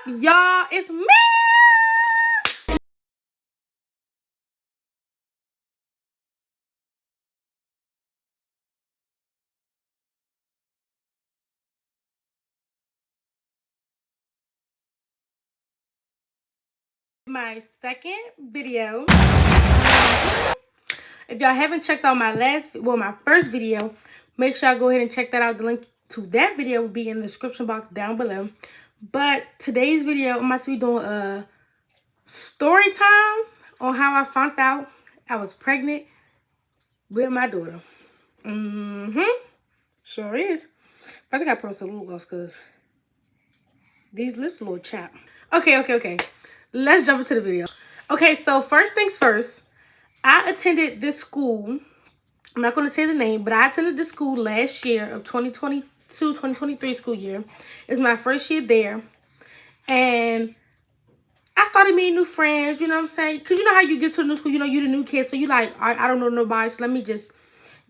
y'all? It's me. My second video. If y'all haven't checked out my my first video, make sure y'all go ahead and check that out. The link to that video will be in the description box down below. But today's video, I'm about to be doing a story time on how I found out I was pregnant with my daughter. Sure is. First, I gotta put on some lip gloss because these lips a little chapped. Okay. Let's jump into the video. Okay, so first things first, I attended this school. I'm not going to say the name, but I attended this school last year of 2022-2023 school year. It's my first year there. And I started meeting new friends, you know what I'm saying? Because you know how you get to a new school, you know, you're the new kid. So you like, I don't know nobody, so let me just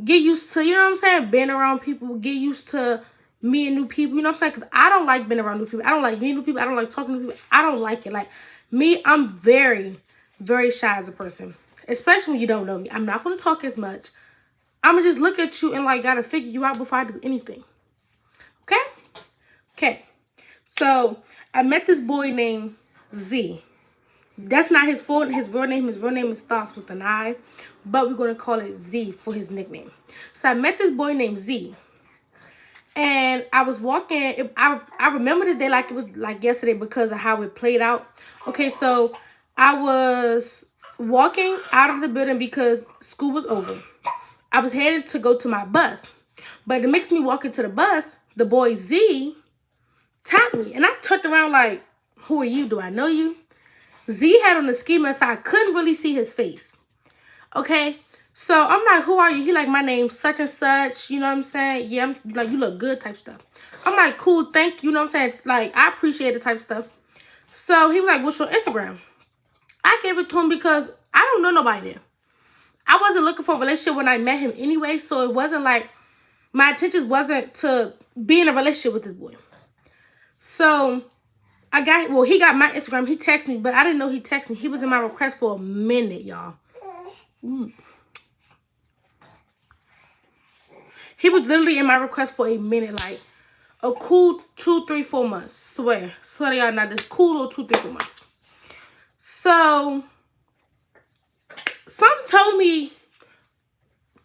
get used to, you know what I'm saying, being around people, get used to meeting new people, you know what I'm saying? Because I don't like being around new people. I don't like meeting new people. I don't like talking to people. I don't like it. Like, me, I'm very, very shy as a person, especially when you don't know me. I'm not going to talk as much. I'm going to just look at you and, like, got to figure you out before I do anything. Okay? So, I met this boy named Z. That's not his full, his real name. His real name starts with an I, but we're going to call it Z for his nickname. So, I met this boy named Z. And I was walking, I remember this day like it was like yesterday because of how it played out. Okay, so I was walking out of the building because school was over. I was headed to go to my bus. But it makes me walk into the bus, the boy Z tapped me. And I turned around like, who are you? Do I know you? Z had on the ski mask, so I couldn't really see his face. Okay? So, I'm like, who are you? He like, my name's such and such. You know what I'm saying? Yeah, I'm like, you look good type stuff. I'm like, cool, thank you. You know what I'm saying? Like, I appreciate the type stuff. So, he was like, what's your Instagram? I gave it to him because I don't know nobody there. I wasn't looking for a relationship when I met him anyway. So, it wasn't like, my intentions wasn't to be in a relationship with this boy. So, he got my Instagram. He texted me, but I didn't know he texted me. He was in my request for a minute, y'all. He was literally in my request for a minute, like a cool 2, 3, 4 months. Swear to y'all, not this cool little 2, 3, 4 months. So, some told me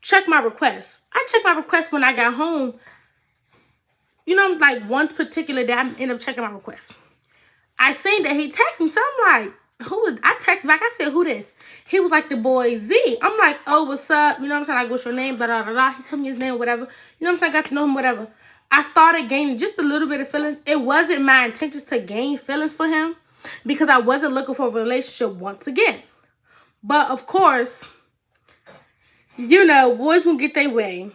check my request. I checked my request when I got home. You know, like one particular day, I ended up checking my request. I seen that he texted me, so I'm like, I texted back, I said, who this? He was like, the boy Z. I'm like, oh, what's up? You know what I'm saying? Like, what's your name? Blah, blah, blah, blah. He told me his name, whatever. You know what I'm saying? I got to know him, whatever. I started gaining just a little bit of feelings. It wasn't my intentions to gain feelings for him because I wasn't looking for a relationship once again. But, of course, you know, boys will get their way.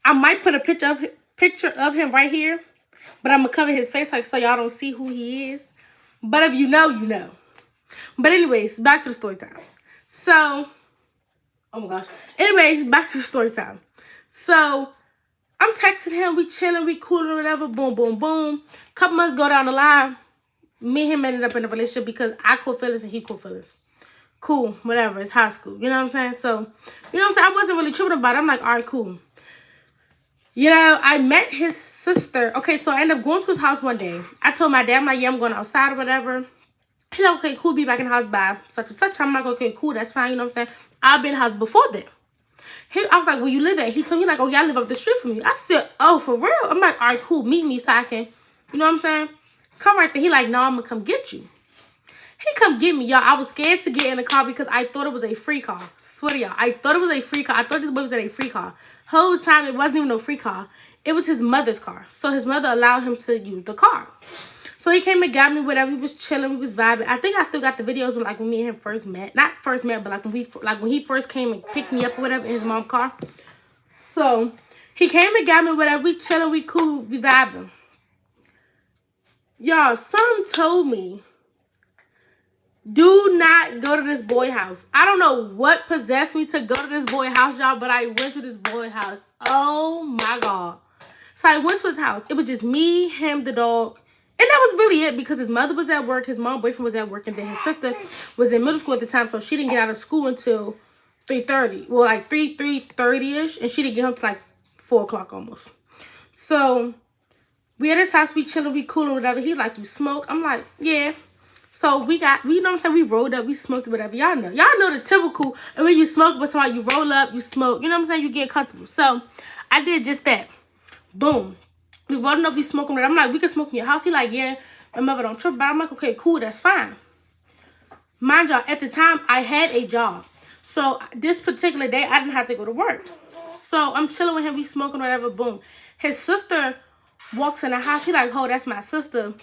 I might put a picture of him right here, but I'm going to cover his face like so y'all don't see who he is. But if you know, you know. But anyways, back to the story time. So, oh my gosh. Anyways, back to the story time. So, I'm texting him. We chilling. We cooling, whatever. Boom, boom, boom. Couple months go down the line. Me and him ended up in a relationship because I caught feelings and he caught feelings. Cool, whatever. It's high school. You know what I'm saying? So, you know what I'm saying? I wasn't really tripping about it. I'm like, all right, cool. You know, I met his sister. Okay, so I ended up going to his house one day. I told my dad, I'm like, yeah, I'm going outside or whatever. He's like, okay, cool, be back in the house by such and such. I'm like, okay, cool, that's fine, you know what I'm saying? I've been in the house before then. I was like, where you live at? He told me, like, oh, yeah, I live up the street from you. I said, oh, for real? I'm like, all right, cool, meet me so I can, you know what I'm saying? Come right there. He like, no, I'm going to come get you. He come get me, y'all. I was scared to get in the car because I thought it was a free car. Swear to y'all, I thought it was a free car. I thought this boy was in a free car. Whole time, it wasn't even no free car. It was his mother's car. So his mother allowed him to use the car. So he came and got me, whatever. We was chilling, we was vibing. I think I still got the videos when, like, when me and him first met. Not first met, but like when he first came and picked me up or whatever in his mom's car. So he came and got me, whatever. We chilling, we cool, we vibing. Y'all, some told me, do not go to this boy house. I don't know what possessed me to go to this boy house, y'all, but I went to this boy house. Oh my God. So I went to his house. It was just me, him, the dog, that was really it, because his mother was at work, his mom boyfriend was at work, and then his sister was in middle school at the time, so she didn't get out of school until 3:30. Well, like 3:30ish, and she didn't get home till like 4 o'clock almost. So we at his house, we chilling, we cool or whatever. He like, you smoke? I'm like, yeah. So we got, you know what I'm saying? We rolled up, we smoked whatever. Y'all know the typical. And when you smoke with somebody, you roll up, you smoke. You know what I'm saying? You get comfortable. So I did just that. Boom. We rolling up, we smoking. I'm like, we can smoke in your house. He like, yeah. My mother don't trip. But I'm like, okay, cool, that's fine. Mind y'all, at the time, I had a job. So this particular day, I didn't have to go to work. So I'm chilling with him, we smoking, whatever, boom. His sister walks in the house. He like, oh, that's my sister.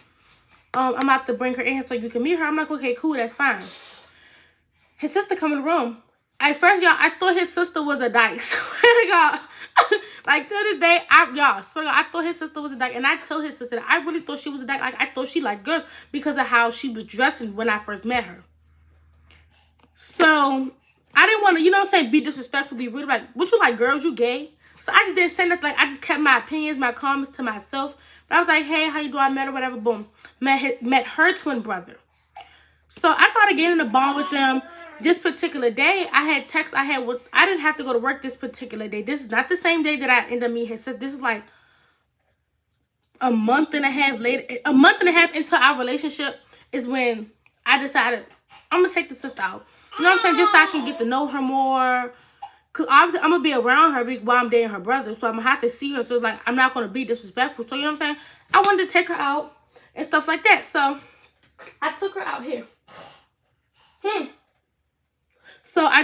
I'm about to bring her in so you can meet her. I'm like, okay, cool, that's fine. His sister come in the room. At first, y'all, I thought his sister was a dyke. Swear to God. Like, to this day, I thought his sister was a dyke. And I told his sister that I really thought she was a dyke. Like, I thought she liked girls because of how she was dressing when I first met her. So, I didn't want to, you know what I'm saying, be disrespectful, be rude. Like, what you like, girls? You gay? So, I just didn't say nothing. Like, I just kept my opinions, my comments to myself. But I was like, hey, how you doing? I met her, whatever, boom. Met her twin brother. So, I started getting a bond with them. This particular day, I didn't have to go to work this particular day. This is not the same day that I ended up meeting his sister. This is like a month and a half later. A month and a half into our relationship is when I decided I'm going to take the sister out. You know what I'm saying? Just so I can get to know her more. Because obviously I'm going to be around her while I'm dating her brother. So I'm going to have to see her. So it's like, I'm not going to be disrespectful. So you know what I'm saying? I wanted to take her out and stuff like that. So I took her out here. So I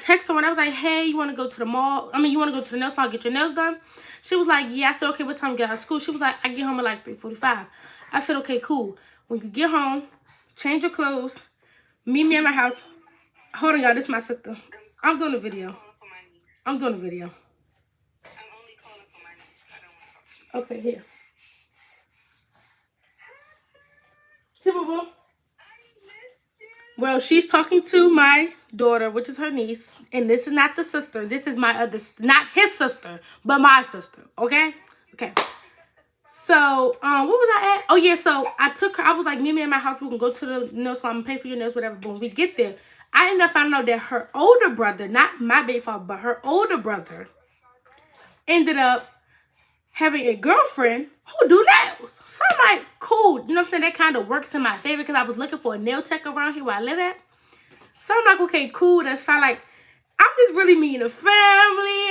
texted her and I was like, hey, you want to go to the mall? I mean, you want to go to the nail salon, get your nails done? She was like, yeah. I said, okay, what time you get out of school? She was like, I get home at like 3:45. I said, okay, cool. When you get home, change your clothes, meet me at my house. Hold on, y'all. This is my sister. I'm doing a video. I'm doing a video. Okay, here. Here, boo-boo. Well, she's talking to my daughter, which is her niece. And this is not the sister. This is my other, not his sister, but my sister. Okay? Okay. So, what was I at? Oh, yeah, so I took her. I was like, meet me at my house. We can go to the nail salon and pay for your nails, whatever. Boom, we get there. I ended up finding out that her older brother, not my baby father, but her older brother, ended up having a girlfriend who do nails. So I'm like, cool. You know what I'm saying? That kind of works in my favor because I was looking for a nail tech around here where I live at. So I'm like, okay, cool. That's fine. Like, I'm just really meeting the family.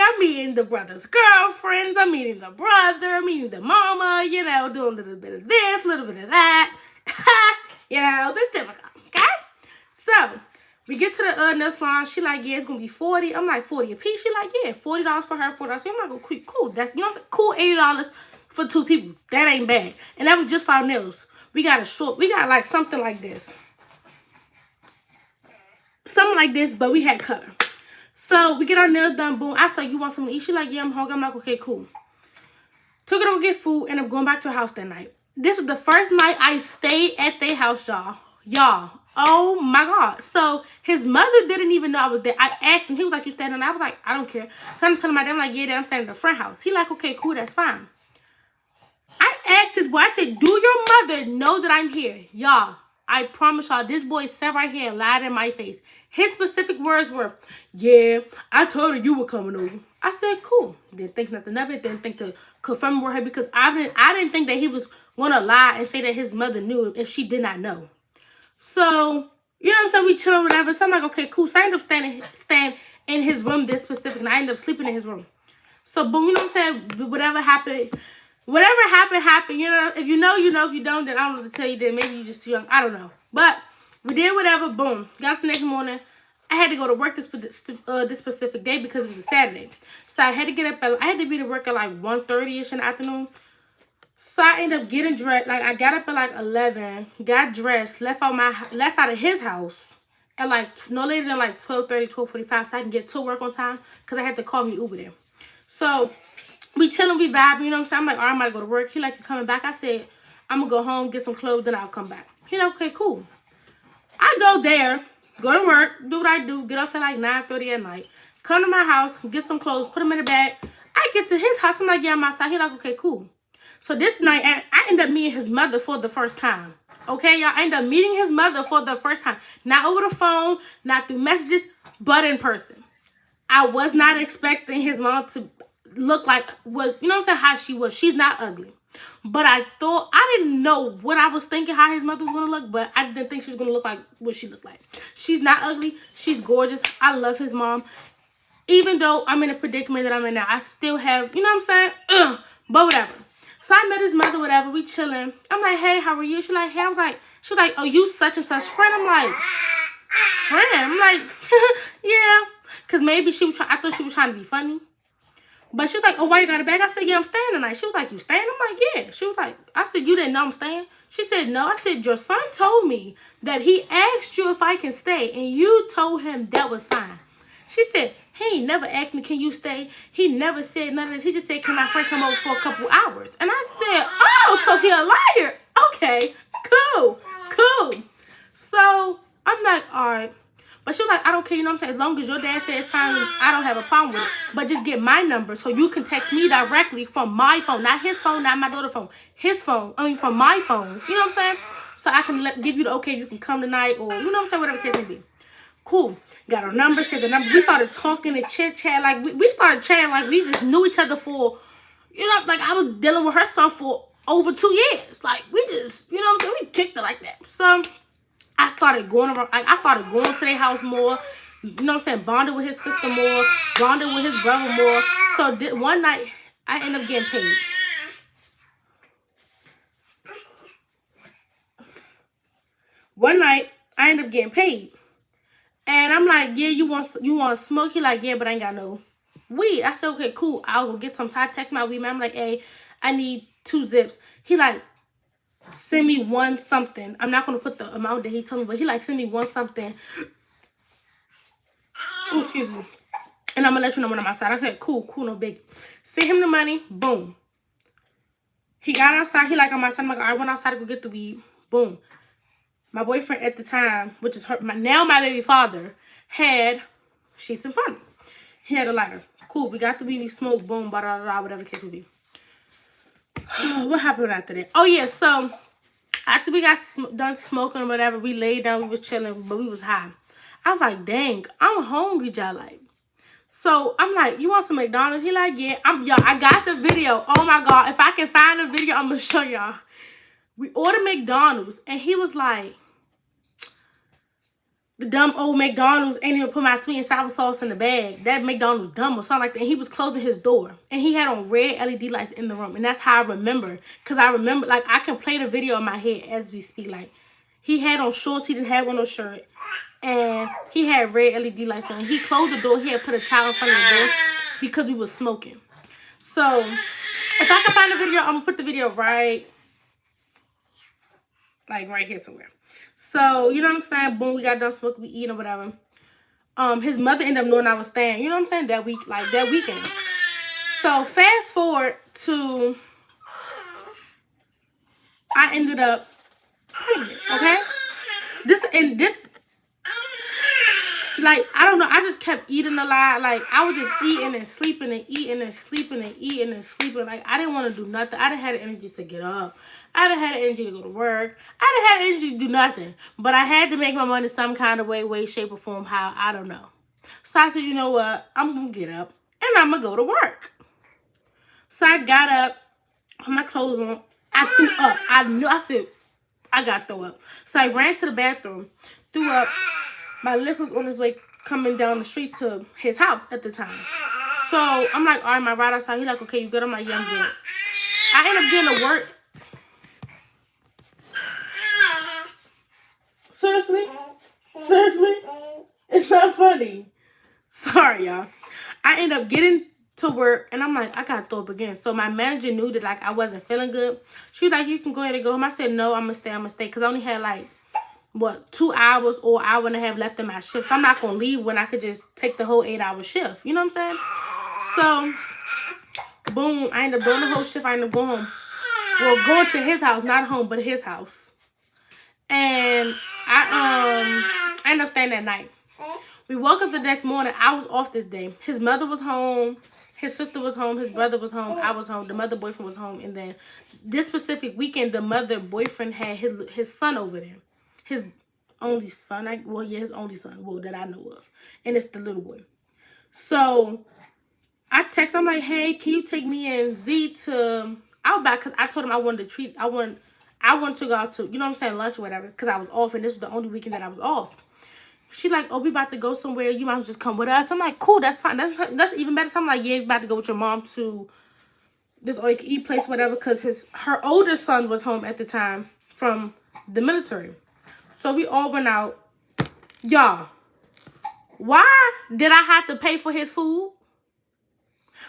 I'm meeting the brother's girlfriends. I'm meeting the brother. I'm meeting the mama, you know, doing a little bit of this, a little bit of that. You know, the typical, okay? So, we get to the nail salon. She like, yeah, it's going to be $40. I'm like, 40 a piece? She like, yeah, $40 for her, $40. So I'm like, oh, cool. That's, you know, cool, $80 for 2 people. That ain't bad. And that was just for our nails. We got like something like this. Something like this, but we had color. So we get our nails done, boom. I said, you want something to eat? She like, yeah, I'm hungry. I'm like, okay, cool. Took her to go get food, and I'm going back to her house that night. This was the first night I stayed at their house, y'all. Y'all. Oh, my God. So his mother didn't even know I was there. I asked him. He was like, you staying in there? I was like, I don't care. So I'm telling my dad, I'm like, yeah, I'm staying in the front house. He like, okay, cool, that's fine. I asked this boy, I said, do your mother know that I'm here? Y'all, I promise y'all, this boy sat right here and lied in my face. His specific words were, yeah, I told her you were coming over. I said, cool. Didn't think nothing of it. Didn't think to confirm with her because I didn't think that he was going to lie and say that his mother knew if she did not know. So, you know what I'm saying? We chilling, whatever. So I'm like, okay, cool. So I ended up staying in his room this specific, and I ended up sleeping in his room. So, boom, you know what I'm saying? Whatever happened, happened. You know, if you know, you know. If you don't, then I don't know what to tell you. Then maybe you just young. I don't know. But we did whatever. Boom. Got up the next morning. I had to go to work this specific day because it was a Saturday. So I had to get up. I had to be to work at like 1:30ish in the afternoon. So I ended up getting dressed. Like, I got up at like 11, got dressed, left out of his house at like no later than like 12:30, 12:45, so I can get to work on time because I had to call me Uber there. So we chilling, we vibing, you know what I'm saying? I'm like, all right, I'm about to go to work. He like, you coming back? I said, I'm going to go home, get some clothes, then I'll come back. He like, okay, cool. I go there, go to work, do what I do, get off at like 9:30 at night, come to my house, get some clothes, put them in the bag. I get to his house, I'm like, yeah, I'm outside. He like, okay, cool. So this night, I ended up meeting his mother for the first time. Okay, y'all? I ended up meeting his mother for the first time. Not over the phone, not through messages, but in person. I was not expecting his mom to look like, was, you know what I'm saying, how she was. She's not ugly. But I didn't know what I was thinking, how his mother was going to look, but I didn't think she was going to look like what she looked like. She's not ugly. She's gorgeous. I love his mom. Even though I'm in a predicament that I'm in now, I still have, you know what I'm saying? Ugh, but whatever. So I met his mother, whatever. We chilling. I'm like, hey, how are you? She's like, hey. I was like, she was like, oh, you such and such friend? I'm like, friend? I'm like, yeah. Because maybe I thought she was trying to be funny. But she was like, oh, why you got a bag? I said, yeah, I'm staying tonight. She was like, you staying? I'm like, yeah. She was like, I said, you didn't know I'm staying? She said, no. I said, your son told me that he asked you if I can stay, and you told him that was fine. She said, he ain't never asked me, can you stay? He never said none of this. He just said, can my friend come over for a couple hours? And I said, oh, so he a liar. Okay, cool. So I'm like, all right. But she was like, I don't care, you know what I'm saying? As long as your dad says it's fine, I don't have a problem with it. But just get my number so you can text me directly from my phone. Not his phone, not my daughter's phone. His phone. I mean, from my phone. You know what I'm saying? So I can give you the okay, you can come tonight, or, you know what I'm saying, whatever the case may be. Cool. Got our numbers, said the numbers. We started talking and chit-chat. Like, we started chatting like we just knew each other for, you know, like I was dealing with her son for over 2 years. Like, we just, you know what I'm saying? We kicked it like that. So I started going around, like, I started going to their house more, you know what I'm saying, bonded with his sister more, bonded with his brother more. So one night, I ended up getting paid. One night, I ended up getting paid. And I'm like, yeah, you want to smoke? He like, yeah, but I ain't got no weed. I said, okay, cool. I'll go get some. So I text my weed man. I'm like, hey, I need 2 zips. He like, send me one something. I'm not going to put the amount that he told me, but he like, send me one something. Ooh, excuse me. And I'm going to let you know when I'm outside. I said, cool, no big. Send him the money. Boom. He got outside. He like, I'm outside. I'm like, I went outside to go get the weed. Boom. My boyfriend at the time, which is now my baby father, had sheets and fun. He had a lighter. Cool. We got the weed. We smoked. Boom. Blah, blah, blah, whatever the case would be. What happened after that? Oh, yeah. So after we got done smoking or whatever, we laid down. We was chilling, but we was high. I was like, dang, I'm hungry, y'all. Like, so I'm like, you want some McDonald's? He like, yeah. Y'all, I got the video. Oh, my God. If I can find the video, I'm going to show y'all. We ordered McDonald's, and he was like, the dumb old McDonald's ain't even put my sweet and sour sauce in the bag. That McDonald's dumb or something like that. And he was closing his door. And he had on red LED lights in the room. And that's how I remember. Because I remember, like, I can play the video in my head as we speak. Like, he had on shorts. He didn't have on no shirt. And he had red LED lights on. He closed the door. He had put a towel in front of the door because we was smoking. So, if I can find the video, I'm going to put the video right here somewhere. So, you know what I'm saying? Boom, we got done smoking, we eating or whatever. His mother ended up knowing I was staying, you know what I'm saying, that week, like that weekend. So, fast forward to, I ended up, okay? This, like, I don't know, I just kept eating a lot. Like, I was just eating and sleeping and eating and sleeping and eating and sleeping. Like, I didn't want to do nothing. I didn't have the energy to get up. I didn't have the energy to go to work. I didn't have the energy to do nothing. But I had to make my money some kind of way, shape, or form, how, I don't know. So I said, you know what? I'm going to get up and I'm going to go to work. So I got up, put my clothes on. I threw up. I said, I got to throw up. So I ran to the bathroom, threw up. My lip was on his way coming down the street to his house at the time. So I'm like, all right, my ride outside. He like, okay, you good? I'm like, yeah, I'm good. I ended up getting to work. Seriously? It's not funny. Sorry, y'all. I end up getting to work, and I'm like, I got to throw up again. So my manager knew that, like, I wasn't feeling good. She was like, you can go ahead and go home. I said, no, I'm going to stay. Because I only had, like, 2 hours or an hour and a half left in my shift. So I'm not going to leave when I could just take the whole 8-hour shift. You know what I'm saying? So, boom, I ended up doing the whole shift. I ended up going home. Well, going to his house, not home, but his house. And I ended up staying that night. We woke up the next morning. I was off this day. His mother was home. His sister was home, his brother was home, I was home, the mother boyfriend was home, and then this specific weekend, the mother boyfriend had his son over there. His only son, his only son, that I know of. And it's the little boy. So I text, I'm like, hey, can you take me and Z to Outback? Because I told him I wanted to go out to, you know what I'm saying, lunch or whatever, because I was off, and this was the only weekend that I was off. She like, oh, we about to go somewhere. You might as well just come with us. I'm like, cool, that's fine. That's even better. So I'm like, yeah, we about to go with your mom to this all-you-can-eat place, whatever, because her older son was home at the time from the military. So we all went out. Y'all, why did I have to pay for his food?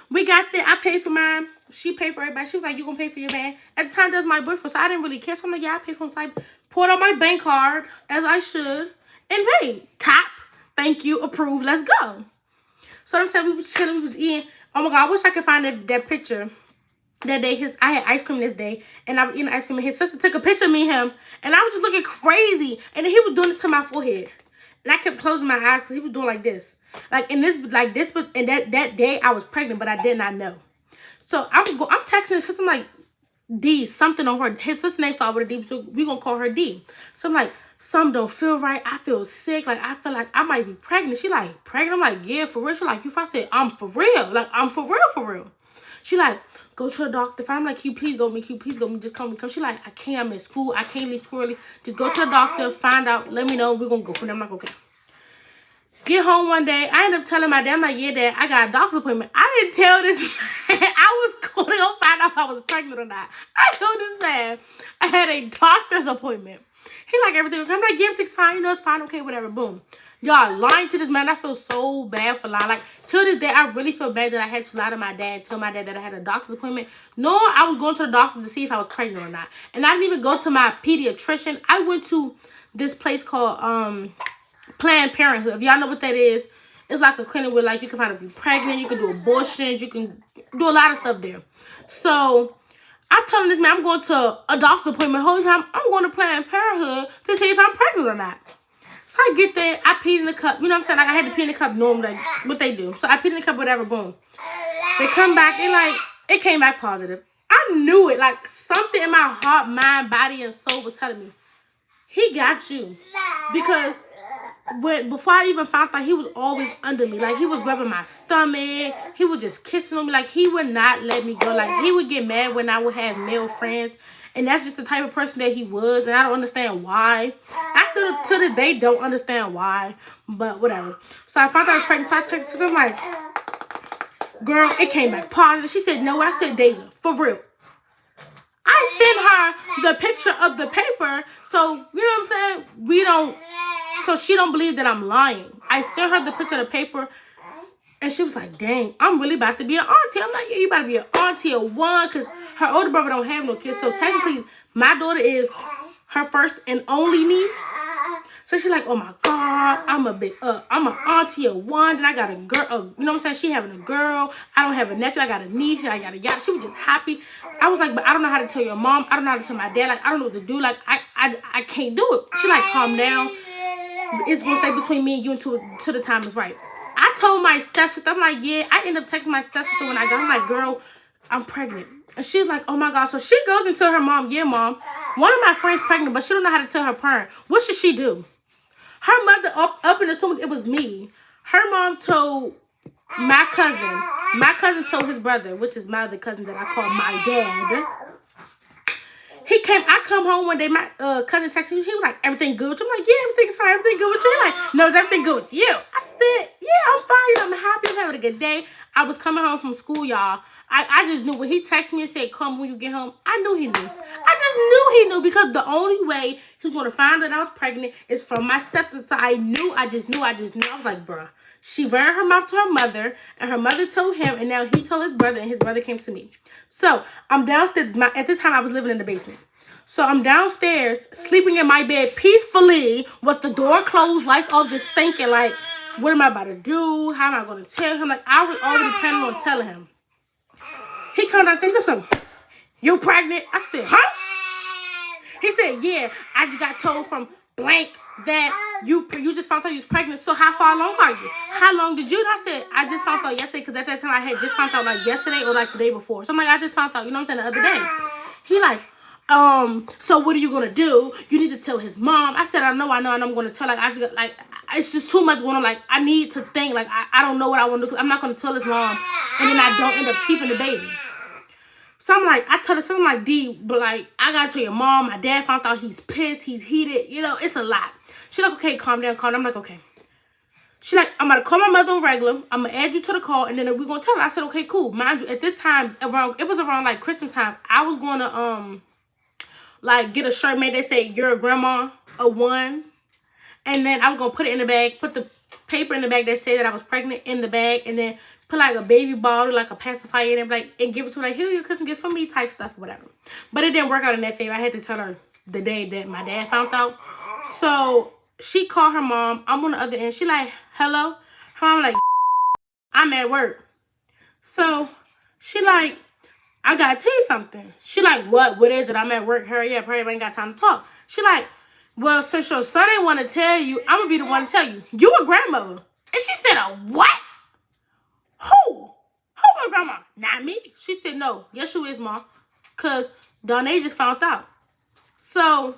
We got there. I paid for mine. She paid for everybody. She was like, you gonna pay for your man? At the time, that was my boyfriend, so I didn't really care. So I'm like, yeah, I paid for him. So I poured out my bank card, as I should, and paid. Tap. Thank you. Approved. Let's go. So I'm saying we was chilling. We was eating. Oh, my God. I wish I could find that picture. That day, I had ice cream this day, and I was eating ice cream, and his sister took a picture of me and him, and I was just looking crazy, and then he was doing this to my forehead, and I kept closing my eyes because he was doing like this. And that day I was pregnant, but I did not know. So I'm texting his sister. I'm like, D, something over her. His sister name started with a D, so we gonna call her D. So I'm like, something don't feel right. I feel sick. Like, I feel like I might be pregnant. She like, pregnant? I'm like, yeah, for real. She like, you? I said, I'm for real. Like, I'm for real. She like, go to the doctor. If I'm like, can you please go with me? Can you please go with me? Just come. She like, I can't. I'm in school. I can't leave school early. Just go to the doctor. Find out. Let me know. We're gonna go for them. I'm like, okay. Get home one day. I ended up telling my dad, I'm like, yeah, Dad, I got a doctor's appointment. I didn't tell this man I was going to go find out if I was pregnant or not. I told this man I had a doctor's appointment. He like, everything was, I'm like, yeah, everything's fine. You know, it's fine. Okay, whatever. Boom. Y'all, lying to this man, I feel so bad for lying. Like, till this day, I really feel bad that I had to lie to my dad, tell my dad that I had a doctor's appointment. No, I was going to the doctor to see if I was pregnant or not. And I didn't even go to my pediatrician. I went to this place called, Planned Parenthood. If y'all know what that is, it's like a clinic where like you can find if you're pregnant, you can do abortions, you can do a lot of stuff there. So I told this man I'm going to a doctor's appointment. The whole time I'm going to Planned Parenthood to see if I'm pregnant or not. So I get there, I peed in the cup. You know what I'm saying? Like I had to pee in the cup normally, like what they do. So I peed in the cup, whatever, boom. They come back, it came back positive. I knew it. Like something in my heart, mind, body, and soul was telling me, he got you. Because before I even found out, he was always under me. Like, he was rubbing my stomach. He was just kissing on me. Like, he would not let me go. Like, he would get mad when I would have male friends. And that's just the type of person that he was. And I don't understand why. I still, to this day, don't understand why. But whatever. So I found out I was pregnant. So I texted him, like, girl, it came back positive. She said, no. I said, Deja, for real. I sent her the picture of the paper. So, you know what I'm saying? So she don't believe that I'm lying. I sent her the picture of the paper, and she was like, dang, I'm really about to be an auntie. I'm like, yeah, you about to be an auntie or one, because her older brother don't have no kids. So technically, my daughter is her first and only niece. So she's like, oh my God, I'm an auntie of one. Then I got a girl, you know what I'm saying? She having a girl. I don't have a nephew. I got a niece. I got a yacht. She was just happy. I was like, but I don't know how to tell your mom. I don't know how to tell my dad. Like, I don't know what to do. Like, I can't do it. She like, calm down. It's going to stay between me and you until the time is right. I told my stepsister, I'm like, yeah. I ended up texting my stepsister when I got, I'm like, girl, I'm pregnant. And she's like, oh my God. So she goes and tells her mom, yeah, Mom, one of my friends pregnant, but she don't know how to tell her parent. What should she do? Her mother, up and assuming it was me. Her mom told my cousin. My cousin told his brother, which is my other cousin that I call my dad. I come home one day, my cousin texted me, he was like, everything good? I'm like, yeah, everything's fine, everything good with you? He's like, no, is everything good with you? I said, yeah, I'm fine, I'm happy, I'm having a good day. I was coming home from school, y'all. I just knew when he texted me and said, come when you get home, I knew he knew. I just knew he knew, because the only way he was going to find out I was pregnant is from my stepdad. So I knew, I just knew. I was like, bruh. She ran her mouth to her mother, and her mother told him, and now he told his brother, and his brother came to me. So I'm downstairs. At this time, I was living in the basement. So I'm downstairs, sleeping in my bed peacefully with the door closed, lights off, just thinking, like, what am I about to do? How am I going to tell him? Like, I was already planning on telling him. He comes downstairs, he said something. You pregnant? I said, huh? He said, yeah, I just got told from blank that you just found out you was pregnant. So how far along are you? How long did you? And I said, I just found out yesterday, because at that time I had just found out like yesterday or like the day before. So I'm like, I just found out, you know what I'm saying, the other day. He like, so what are you gonna do? You need to tell his mom. I said, I know I'm gonna tell. Like, I just like, it's just too much going on. Like, I need to think. Like, I don't know what I want to do, because I'm not gonna tell his mom and then I don't end up keeping the baby. So I'm like, I tell her something like, D, but like, I gotta tell your mom. My dad found out, he's pissed, he's heated. You know, it's a lot. She's like, okay, calm down, calm down. I'm like, okay. She's like, I'm gonna call my mother on regular. I'm gonna add you to the call, and then we're gonna tell her. I said, okay, cool. Mind you, at this time, it was around like Christmas time. I was gonna like get a shirt made that say "You're a grandma," a 1, and then I was gonna put it in the bag, put the paper in the bag that said that I was pregnant in the bag, and then put like a baby bottle, like a pacifier in it, like, and give it to her, like, here, your Christmas gifts for me type stuff, whatever. But it didn't work out in that favor. I had to tell her the day that my dad found out. So she called her mom. I'm on the other end. She like, hello? Her mom like, I'm at work. So she like, I gotta tell you something. She like, what? What is it? I'm at work. Hurry up. Hurry up. I ain't got time to talk. She like, well, since your son ain't want to tell you, I'm gonna be the one to tell you. You a grandmother. And she said, a what? Who? Who a grandma? Not me. She said, no. Yes, you is, Mom. Because Donna just found out. So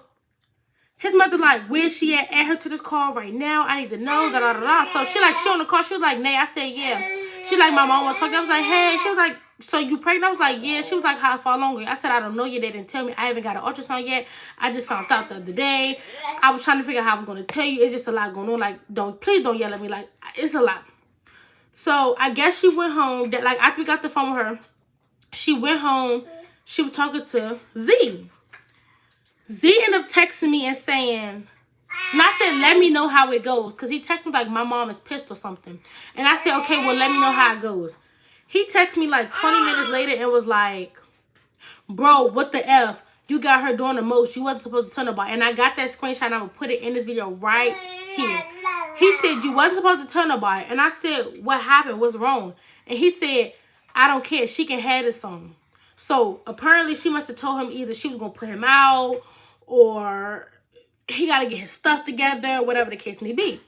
his mother like, where's she at? Add her to this call right now. I need to know. Da, da, da, da. So she like, she on the call. She was like, Nay. I said, yeah. She like, my mom want to talk. I was like, hey. She was like, so you pregnant? I was like, yeah. She was like, how far along? I said, I don't know yet. They didn't tell me. I haven't got an ultrasound yet. I just found out the other day. I was trying to figure out how I was going to tell you. It's just a lot going on. Like, please don't yell at me. Like, it's a lot. So I guess she went home. That like, after we got the phone with her, she went home. She was talking to Z. Z ended up texting me and saying, and I said, let me know how it goes. Because he texted me like, my mom is pissed or something. And I said, okay, well, let me know how it goes. He texted me like 20 minutes later and was like, bro, what the F? You got her doing the most. You wasn't supposed to tell nobody. And I got that screenshot and I'm going to put it in this video right here. He said, you wasn't supposed to tell nobody. And I said, what happened? What's wrong? And he said, I don't care. She can have his phone. So apparently she must have told him either she was going to put him out or he got to get his stuff together, whatever the case may be.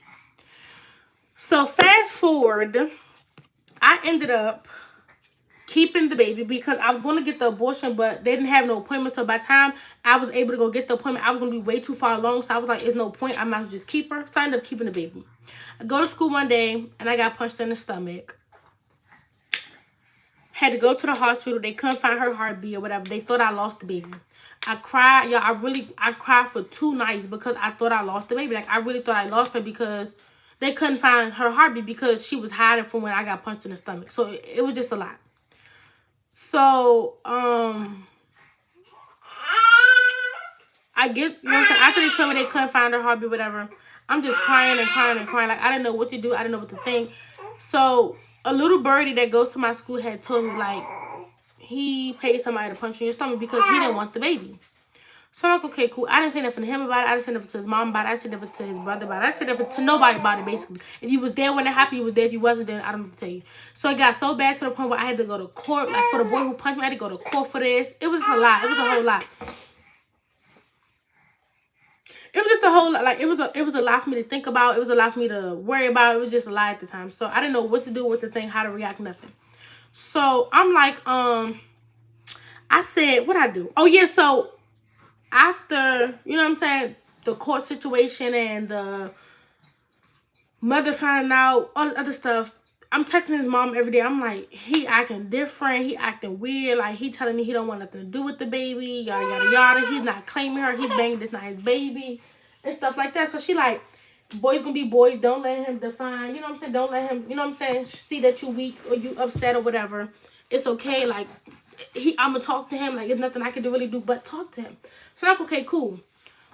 So fast forward, I ended up keeping the baby because I was going to get the abortion, but they didn't have no appointment. So by the time I was able to go get the appointment, I was going to be way too far along. So I was like, there's no point. I might as well just keep her. So I ended up keeping the baby. I go to school one day and I got punched in the stomach. Had to go to the hospital. They couldn't find her heartbeat or whatever. They thought I lost the baby. I cried. Y'all, I cried for 2 nights because I thought I lost the baby. Like, I really thought I lost her because they couldn't find her heartbeat because she was hiding from when I got punched in the stomach. So it was just a lot. So, I get, you know what I'm saying? After they told me they couldn't find her heartbeat, whatever, I'm just crying and crying and crying. Like, I didn't know what to do. I didn't know what to think. So, a little birdie that goes to my school had told me, like, he paid somebody to punch in your stomach because he didn't want the baby. So I'm like, okay, cool. I didn't say nothing to him about it. I didn't say nothing to his mom about it. I didn't say nothing to his brother about it. I didn't say nothing to nobody about it, basically. If you was there when it happened, you was there. If you wasn't, then I don't know what to tell you. So it got so bad to the point where I had to go to court. Like, for the boy who punched me, I had to go to court for this. It was a lot. It was a whole lot. It was just a whole lot. Like, it was a lot for me to think about. It was a lot for me to worry about. It was just a lot at the time. So I didn't know what to do, what to think, how to react, nothing. So I'm like, I said, what'd I do? Oh, yeah, so after, you know what I'm saying, the court situation and the mother finding out, all this other stuff, I'm texting his mom every day. I'm like, he acting different. He acting weird. Like, he telling me he don't want nothing to do with the baby, yada, yada, yada. He's not claiming her. He's banging this not his baby and stuff like that. So she like, boys gonna be boys. Don't let him define, you know what I'm saying? Don't let him, you know what I'm saying, see that you weak or you upset or whatever. It's okay. Like, I'm gonna talk to him. Like, there's nothing I can really do but talk to him. So I'm like, okay, cool.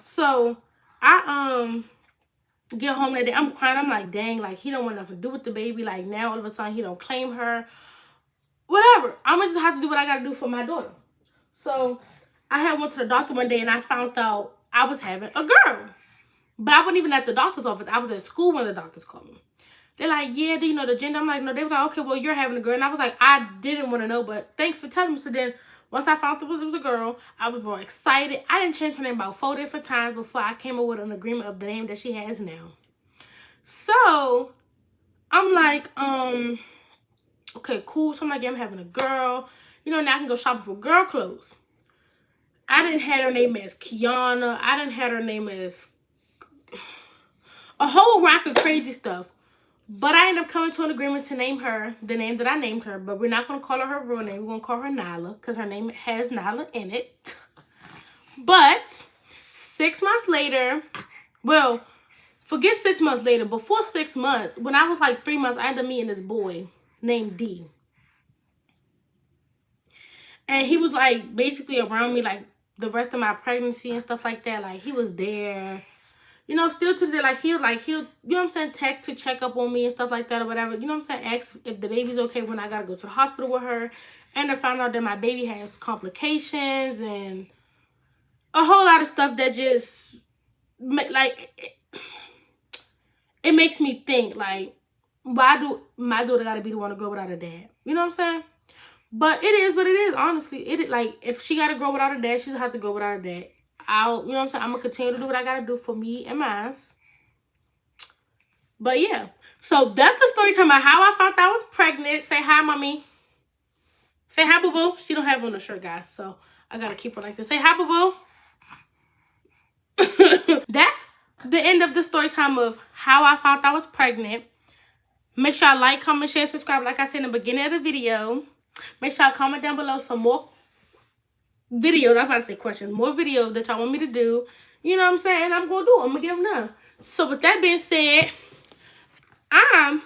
So I get home that day. I'm crying. I'm like, dang, like, he don't want nothing to do with the baby. Like, now all of a sudden he don't claim her. Whatever. I'm gonna just have to do what I gotta do for my daughter. So I had went to the doctor one day and I found out I was having a girl. But I wasn't even at the doctor's office. I was at school when the doctors called me. They're like, yeah, do you know the gender? I'm like, no. They was like, okay, well, you're having a girl. And I was like, I didn't want to know, but thanks for telling me. So then Once I found out it was a girl, I was very excited. I didn't change her name about 4 different times before I came up with an agreement of the name that she has now. So I'm like, okay, cool. So I'm like, yeah, I'm having a girl. You know, now I can go shopping for girl clothes. I didn't have her name as Kiana. I didn't have her name as a whole rack of crazy stuff. But I ended up coming to an agreement to name her the name that I named her. But we're not going to call her real name. We're going to call her Nyla because her name has Nyla in it. But 6 months later, well, forget 6 months later. Before 6 months, when I was like 3 months, I ended up meeting this boy named D. And he was like basically around me like the rest of my pregnancy and stuff like that. Like he was there. You know, still to today, he'll, you know what I'm saying, text to check up on me and stuff like that or whatever. You know what I'm saying, ask if the baby's okay when I got to go to the hospital with her. And I found out that my baby has complications and a whole lot of stuff that just, like, it makes me think, like, why do my daughter got to be the one to grow without a dad? You know what I'm saying? But it is what it is, honestly. Like, if she got to grow without a dad, she's going to have to grow without a dad. You know what I'm saying? I'm going to continue to do what I got to do for me and mine. But yeah. So that's the story time about how I found out I was pregnant. Say hi, mommy. Say hi, boo-boo. She don't have on a shirt, guys. So I got to keep her like this. Say hi, boo-boo. That's the end of the story time of how I found out I was pregnant. Make sure y'all like, comment, share, subscribe like I said in the beginning of the video. Make sure y'all comment down below some more videos. I'm about to say questions. More videos that y'all want me to do. You know what I'm saying? I'm going to do. I'm going to get them done. So with that being said, I'm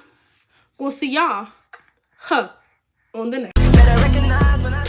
going to see y'all on the next.